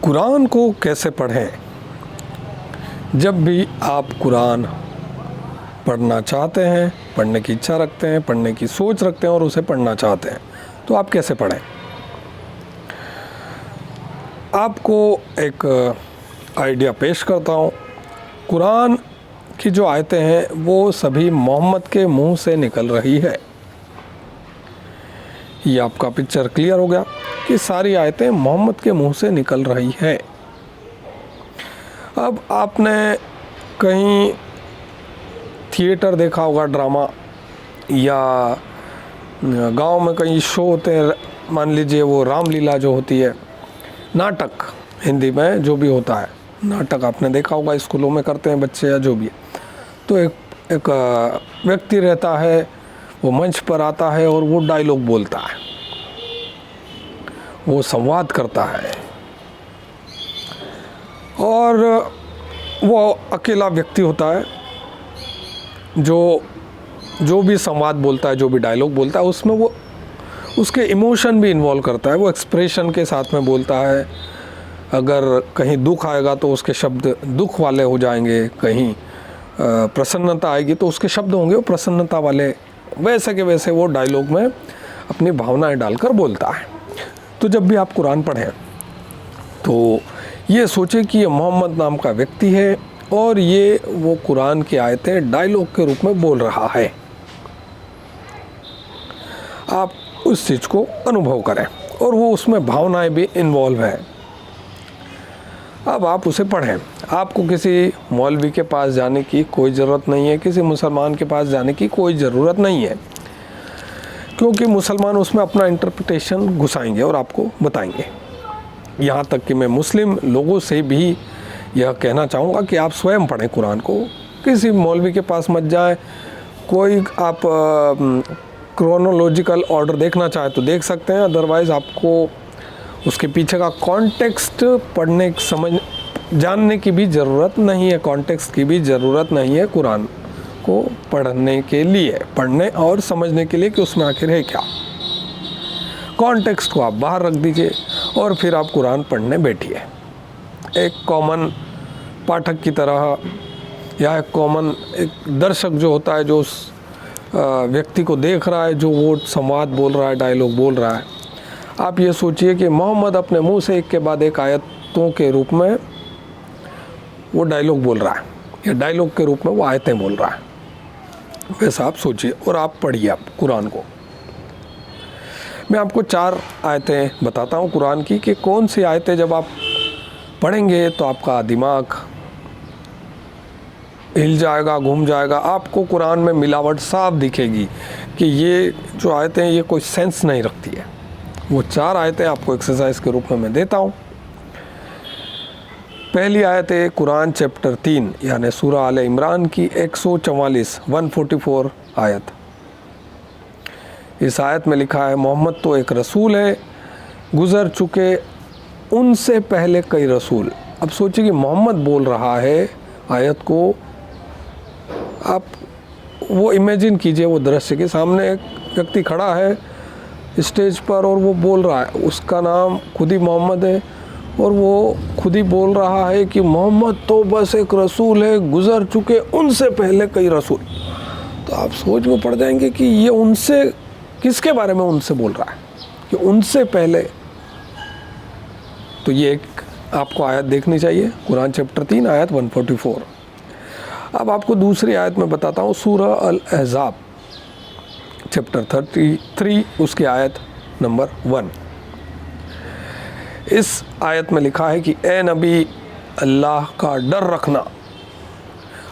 कुरान को कैसे पढ़ें। जब भी आप कुरान पढ़ना चाहते हैं, पढ़ने की इच्छा रखते हैं, पढ़ने की सोच रखते हैं और उसे पढ़ना चाहते हैं, तो आप कैसे पढ़ें। आपको एक आइडिया पेश करता हूँ। कुरान की जो आयतें हैं वो सभी मोहम्मद के मुंह से निकल रही है। ये आपका पिक्चर क्लियर हो गया कि सारी आयतें मोहम्मद के मुंह से निकल रही है। अब आपने कहीं थिएटर देखा होगा, ड्रामा, या गांव में कहीं शो होते हैं, मान लीजिए वो रामलीला जो होती है, नाटक हिंदी में जो भी होता है, नाटक आपने देखा होगा, स्कूलों में करते हैं बच्चे या जो भी है। तो एक व्यक्ति रहता है, वो मंच पर आता है और वो डायलॉग बोलता है, वो संवाद करता है, और वो अकेला व्यक्ति होता है जो भी संवाद बोलता है, जो भी डायलॉग बोलता है, उसमें वो उसके इमोशन भी इन्वॉल्व करता है। वो एक्सप्रेशन के साथ में बोलता है। अगर कहीं दुख आएगा तो उसके शब्द दुख वाले हो जाएंगे, कहीं प्रसन्नता आएगी तो उसके शब्द होंगे वो प्रसन्नता वाले। वैसे के वैसे वो डायलॉग में अपनी भावनाएं डालकर बोलता है। तो जब भी आप कुरान पढ़ें तो ये सोचें कि ये मोहम्मद नाम का व्यक्ति है और ये वो कुरान की आयतें डायलॉग के रूप में बोल रहा है। आप उस चीज़ को अनुभव करें और वो उसमें भावनाएं भी इन्वॉल्व है। अब आप उसे पढ़ें। आपको किसी मौलवी के पास जाने की कोई ज़रूरत नहीं है, किसी मुसलमान के पास जाने की कोई ज़रूरत नहीं है, क्योंकि मुसलमान उसमें अपना इंटरप्रिटेशन घुसाएंगे और आपको बताएंगे। यहाँ तक कि मैं मुस्लिम लोगों से भी यह कहना चाहूँगा कि आप स्वयं पढ़ें कुरान को। किसी मौलवी के पास मत जाएं। कोई आप क्रोनोलॉजिकल ऑर्डर देखना चाहे तो देख सकते हैं, अदरवाइज़ आपको उसके पीछे का कॉन्टेक्स्ट पढ़ने जानने की भी ज़रूरत नहीं है। कॉन्टेक्स्ट की भी ज़रूरत नहीं है कुरान को पढ़ने के लिए, पढ़ने और समझने के लिए कि उसमें आखिर है क्या। कॉन्टेक्स्ट को आप बाहर रख दीजिए और फिर आप कुरान पढ़ने बैठिए। एक कॉमन पाठक की तरह, या एक कॉमन एक दर्शक जो होता है, जो उस व्यक्ति को देख रहा है, जो वो संवाद बोल रहा है, डायलॉग बोल रहा है। आप ये सोचिए कि मोहम्मद अपने मुंह से एक के बाद एक आयतों के रूप में वो डायलॉग बोल रहा है, या डायलॉग के रूप में वो आयतें बोल रहा है। वैसा आप सोचिए और आप पढ़िए आप कुरान को। मैं आपको 4 आयतें बताता हूँ कुरान की कि कौन सी आयतें जब आप पढ़ेंगे तो आपका दिमाग हिल जाएगा, घूम जाएगा। आपको कुरान में मिलावट साफ दिखेगी कि ये जो आयतें ये कोई सेंस नहीं रखती है। वो 4 आयतें आपको एक्सरसाइज के रूप में मैं देता हूँ। पहली आयत है कुरान चैप्टर 3 यानी सूरह आले इमरान की 144 आयत। इस आयत में लिखा है, मोहम्मद तो एक रसूल है, गुज़र चुके उनसे पहले कई रसूल। अब सोचिए कि मोहम्मद बोल रहा है आयत को। आप वो इमेजिन कीजिए, वो दृश्य के सामने एक व्यक्ति खड़ा है स्टेज पर और वो बोल रहा है, उसका नाम खुद ही मोहम्मद है, और वो खुद ही बोल रहा है कि मोहम्मद तो बस एक रसूल है, गुज़र चुके उनसे पहले कई रसूल। तो आप सोच में पड़ जाएंगे कि ये उनसे किसके बारे में उनसे बोल रहा है, कि उनसे पहले। तो ये एक आपको आयत देखनी चाहिए, कुरान चैप्टर 3 आयत 144। अब आपको दूसरी आयत में बताता हूँ, सूरह अल अहज़ाब चैप्टर 33 उसकी आयत नंबर 1। इस आयत में लिखा है कि ए नबी अल्लाह का डर रखना।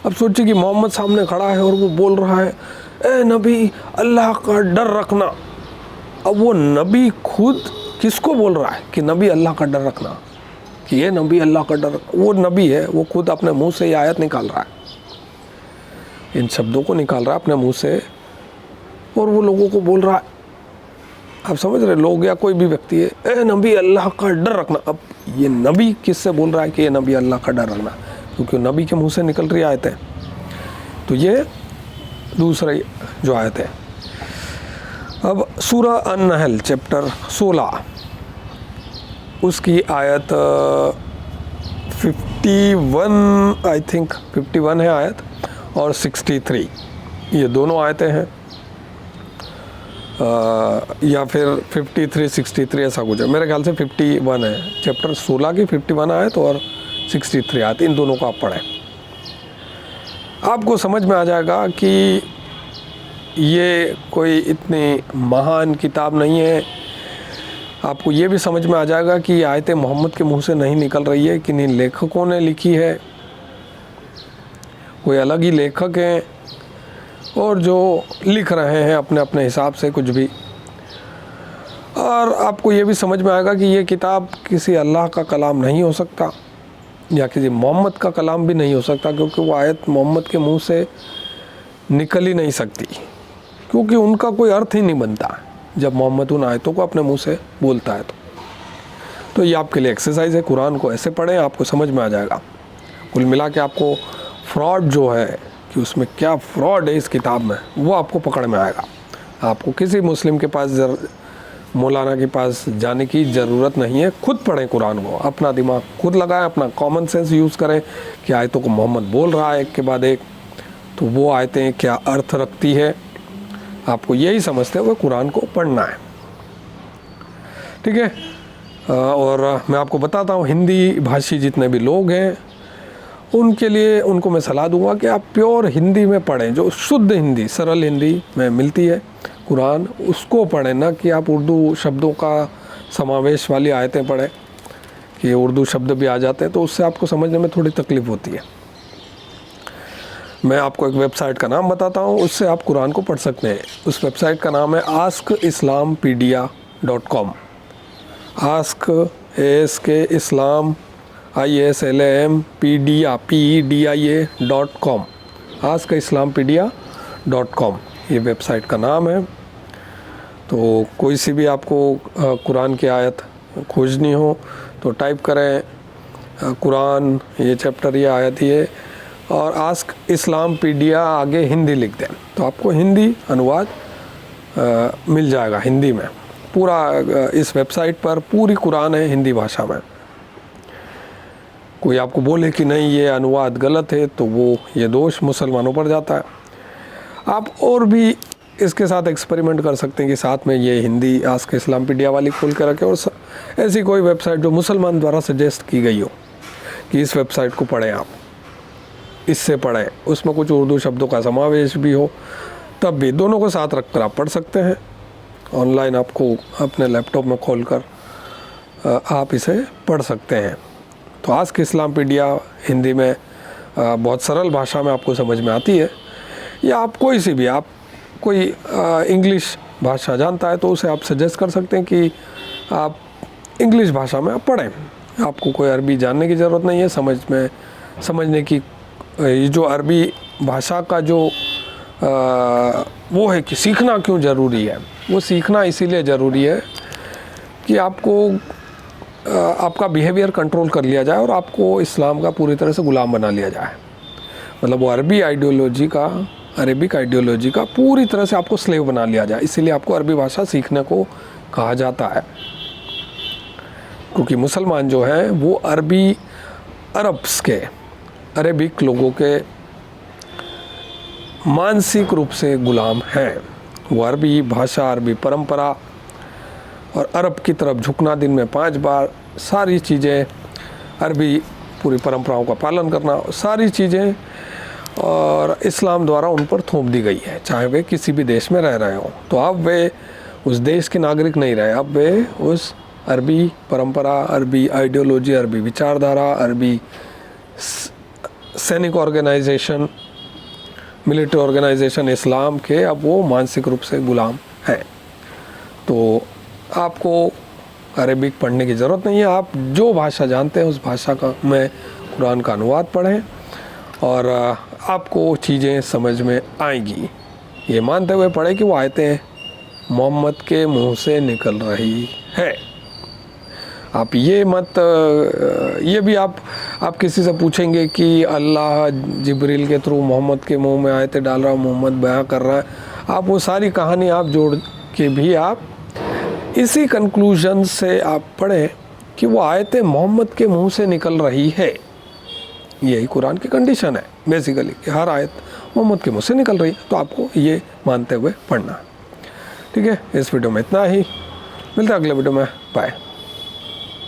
अब सोचिए कि मोहम्मद सामने खड़ा है और वो बोल रहा है ए नबी अल्लाह का डर रखना। अब वो नबी खुद किसको बोल रहा है कि नबी अल्लाह का डर रखना, कि ये नबी अल्लाह का डर। वो नबी है, वो खुद अपने मुंह से ये आयत निकाल रहा है, इन शब्दों को निकाल रहा है अपने मुंह से, और वो लोगों को बोल रहा है। आप समझ रहे, लोग या कोई भी व्यक्ति है, ए नबी अल्लाह का डर रखना। अब ये नबी किससे बोल रहा है कि ये नबी अल्लाह का डर रखना, क्योंकि नबी के मुंह से निकल रही आयत है। तो ये दूसरी जो आयत है। अब सूरह अन-नहल चैप्टर 16 उसकी आयत 51 आई थिंक 51 है आयत और 63, ये दोनों आयतें हैं, या फिर 53 63 ऐसा कुछ है, मेरे ख्याल से 51 है, चैप्टर 16 की 51 आयत और 63 आयत, इन दोनों को आप पढ़ें, आपको समझ में आ जाएगा कि ये कोई इतनी महान किताब नहीं है। आपको ये भी समझ में आ जाएगा कि ये आयतें मोहम्मद के मुंह से नहीं निकल रही है, किन्हीं लेखकों ने लिखी है, कोई अलग ही लेखक हैं और जो लिख रहे हैं अपने अपने हिसाब से कुछ भी। और आपको ये भी समझ में आएगा कि ये किताब किसी अल्लाह का कलाम नहीं हो सकता या किसी मोहम्मद का कलाम भी नहीं हो सकता, क्योंकि वो आयत मोहम्मद के मुंह से निकल ही नहीं सकती, क्योंकि उनका कोई अर्थ ही नहीं बनता जब मोहम्मद उन आयतों को अपने मुंह से बोलता है। तो ये आपके लिए एक्सरसाइज है, कुरान को ऐसे पढ़ें, आपको समझ में आ जाएगा। कुल मिला के आपको फ्रॉड जो है कि उसमें क्या फ्रॉड है इस किताब में, वो आपको पकड़ में आएगा। आपको किसी मुस्लिम के पास मौलाना के पास जाने की ज़रूरत नहीं है, खुद पढ़ें कुरान को, अपना दिमाग खुद लगाएं, अपना कॉमन सेंस यूज़ करें कि आयतों को मोहम्मद बोल रहा है एक के बाद एक, तो वो आयतें क्या अर्थ रखती है, आपको यही समझते हुए कुरान को पढ़ना है, ठीक है। और मैं आपको बताता हूँ, हिंदी भाषी जितने भी लोग हैं उनके लिए, उनको मैं सलाह दूंगा कि आप प्योर हिंदी में पढ़ें, जो शुद्ध हिंदी, सरल हिंदी में मिलती है कुरान, उसको पढ़ें, ना कि आप उर्दू शब्दों का समावेश वाली आयतें पढ़ें कि उर्दू शब्द भी आ जाते हैं, तो उससे आपको समझने में थोड़ी तकलीफ़ होती है। मैं आपको एक वेबसाइट का नाम बताता हूँ, उससे आप कुरान को पढ़ सकते हैं। उस वेबसाइट का नाम है askislampedia.com। आस्क ASK इस्लाम ISLAMPEDIA.com, askislampedia.com ये वेबसाइट का नाम है। तो कोई सी भी आपको कुरान की आयत खोजनी हो तो टाइप करें कुरान, ये चैप्टर, ये आयत, ये, और आस्क इस्लामपीडिया आगे हिंदी लिख दें तो आपको हिंदी अनुवाद मिल जाएगा। हिंदी में पूरा इस वेबसाइट पर पूरी कुरान है हिंदी भाषा में। कोई आपको बोले कि नहीं ये अनुवाद गलत है तो वो ये दोष मुसलमानों पर जाता है। आप और भी इसके साथ एक्सपेरिमेंट कर सकते हैं कि साथ में ये हिंदी आस्क इस्लामपीडिया वाली खोल कर रखें और ऐसी कोई वेबसाइट जो मुसलमान द्वारा सजेस्ट की गई हो कि इस वेबसाइट को पढ़ें, आप इससे पढ़ें, उसमें कुछ उर्दू शब्दों का समावेश भी हो, तब भी दोनों को साथ रखकर आप पढ़ सकते हैं। ऑनलाइन आपको अपने लैपटॉप में खोलकर आप इसे पढ़ सकते हैं। तो आस्क इस्लामपीडिया हिंदी में बहुत सरल भाषा में आपको समझ में आती है, या आप कोई सी भी, आप कोई इंग्लिश भाषा जानता है तो उसे आप सजेस्ट कर सकते हैं कि आप इंग्लिश भाषा में आप पढ़ें। आपको कोई अरबी जानने की ज़रूरत नहीं है, समझने की। ये जो अरबी भाषा का जो वो है कि सीखना क्यों ज़रूरी है, वो सीखना इसीलिए ज़रूरी है कि आपको आपका बिहेवियर कंट्रोल कर लिया जाए और आपको इस्लाम का पूरी तरह से ग़ुलाम बना लिया जाए। मतलब वो अरबिक आइडियोलॉजी का पूरी तरह से आपको स्लेव बना लिया जाए, इसीलिए आपको अरबी भाषा सीखने को कहा जाता है। क्योंकि मुसलमान जो हैं वो अरबिक लोगों के मानसिक रूप से ग़ुलाम हैं। वो अरबी भाषा, अरबी परंपरा और अरब की तरफ झुकना, दिन में 5 बार, सारी चीज़ें, अरबी पूरी परंपराओं का पालन करना, सारी चीज़ें और इस्लाम द्वारा उन पर थोप दी गई है, चाहे वे किसी भी देश में रह रहे हों। तो अब वे उस देश के नागरिक नहीं रहे, अब वे उस अरबी परंपरा, अरबी आइडियोलॉजी, अरबी विचारधारा, अरबी सैनिक ऑर्गेनाइजेशन, मिलिट्री ऑर्गेनाइजेशन इस्लाम के अब वो मानसिक रूप से ग़ुलाम हैं। तो आपको अरबिक पढ़ने की ज़रूरत नहीं है, आप जो भाषा जानते हैं उस भाषा का में कुरान का अनुवाद पढ़ें और आपको चीज़ें समझ में आएंगी। ये मानते हुए पढ़ें कि वो आयतें मोहम्मद के मुंह से निकल रही है। आप ये मत, ये भी आप किसी से पूछेंगे कि अल्लाह जिब्रील के थ्रू मोहम्मद के मुंह में आयतें डाल रहा है, मोहम्मद बयां कर रहा है, आप वो सारी कहानी आप जोड़ के भी आप इसी कंक्लूजन से आप पढ़ें कि वो आयतें मोहम्मद के मुंह से निकल रही है। यही कुरान की कंडीशन है बेसिकली, कि हर आयत मोहम्मद के मुँह से निकल रही है, तो आपको ये मानते हुए पढ़ना। ठीक है, इस वीडियो में इतना ही, मिलते हैं अगले वीडियो में, बाय।